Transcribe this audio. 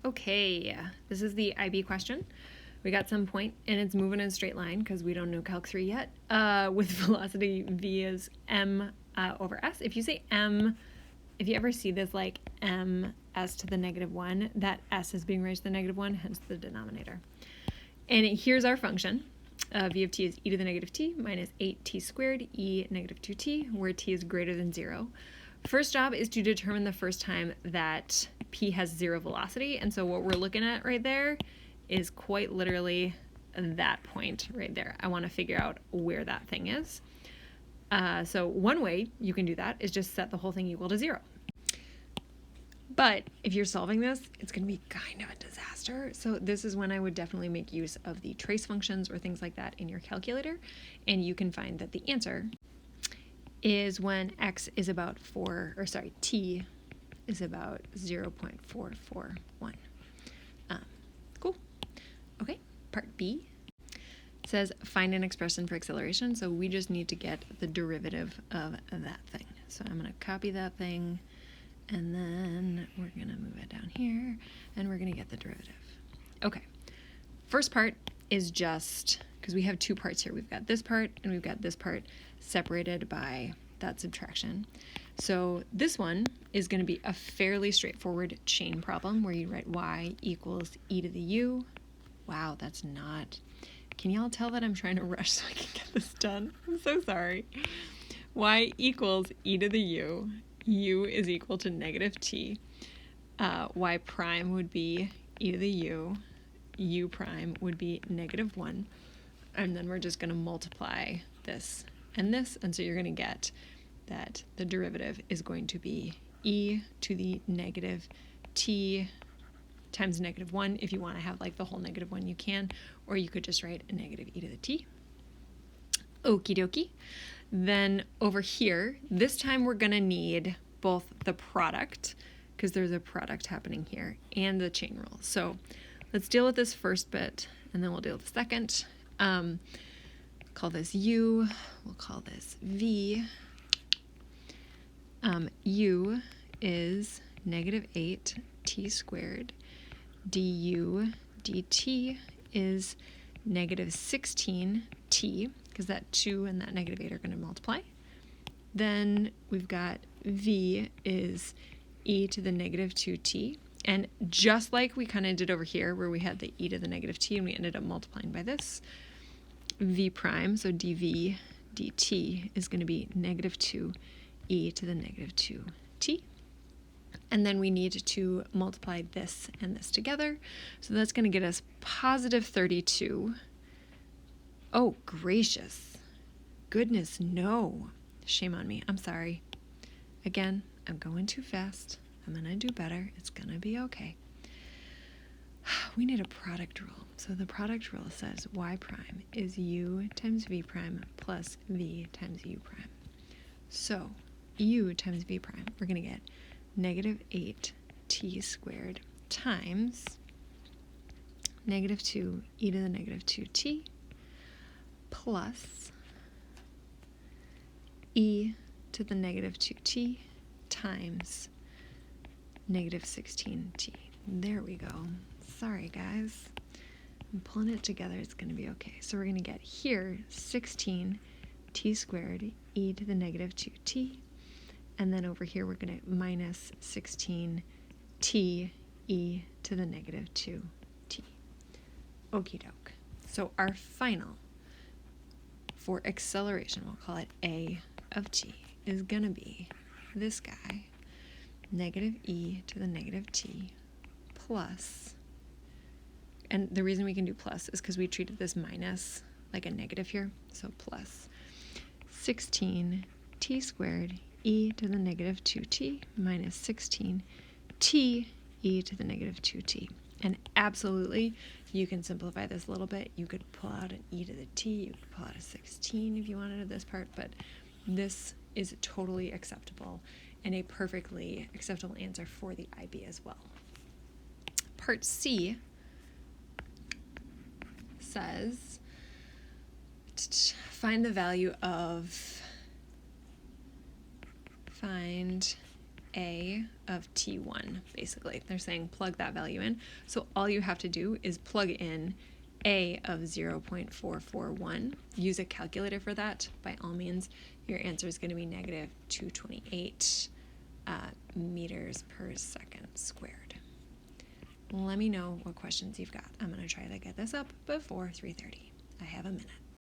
Okay, this is the IB question. We got some point, and it's moving in a straight line because we don't know Calc 3 yet, with velocity v is m over s. If you say m, if you ever see this like m s to the -1, that s is being raised to the -1, hence the denominator. And here's our function. V of t is e to the -t minus 8t squared e negative 2t, where t is greater than 0. First job is to determine the first time that p has 0 velocity, and so what we're looking at right there is quite literally that point right there. I want to figure out where that thing is. So one way you can do that is just set the whole thing equal to 0. But if you're solving this, it's going to be kind of a disaster. So this is when I would definitely make use of the trace functions or things like that in your calculator, and you can find that the answer is when x is about t is about 0.441. Cool. Okay, part B says find an expression for acceleration. So we just need to get the derivative of that thing. So I'm going to copy that thing, and then we're going to move it down here, and we're going to get the derivative. Okay, first part is just, because we have two parts here. We've got this part, and we've got this part separated by that subtraction. So this one is going to be a fairly straightforward chain problem where you write y equals e to the u. Wow, that's not... Can y'all tell that I'm trying to rush so I can get this done? I'm so sorry. Y equals e to the u. U is equal to -t. Y prime would be e to the u. U prime would be -1. And then we're just going to multiply this and this. And so you're going to get that the derivative is going to be e to the -t times -1. If you want to have like the whole -1, you can, or you could just write a -e to the t. Okie dokie. Then over here, this time we're going to need both the product, because there's a product happening here, and the chain rule. So let's deal with this first bit, and then we'll deal with the second. Call this u, we'll call this v. U is -8t squared. Du dt is -16t, because that 2 and that -8 are going to multiply. Then we've got v is e to the -2t. And just like we kind of did over here, where we had the e to the -t and we ended up multiplying by this, v prime, so dv dt, is going to be -2 e to the -2t. And then we need to multiply this and this together. So that's going to get us +32. Oh, gracious. Goodness, no. Shame on me. I'm sorry. Again, I'm going too fast. I'm going to do better. It's going to be okay. We need a product rule. So the product rule says y prime is u times v prime plus v times u prime. So u times v prime, we're going to get -8t squared times -2 e to the -2t plus e to the -2t times -16t. There we go. Sorry, guys. I'm pulling it together. It's going to be okay. So we're going to get here 16t squared e to the -2t. And then over here, we're going to minus 16t e to the -2t. Okie doke. So our final for acceleration, we'll call it a of t, is going to be this guy, -e to the -t plus, and the reason we can do plus is because we treated this minus like a negative here, so plus 16t squared e to the -2t minus 16t e to the -2t. And absolutely, you can simplify this a little bit. You could pull out an e to the t, you could pull out a 16 if you wanted this part, but this is totally acceptable and a perfectly acceptable answer for the IB as well. Part C says, find the value of, find A of T1, basically. They're saying plug that value in. So all you have to do is plug in A of 0.441. Use a calculator for that. By all means, your answer is going to be negative 228 meters per second squared. Let me know what questions you've got. I'm going to try to get this up before 3:30. I have a minute.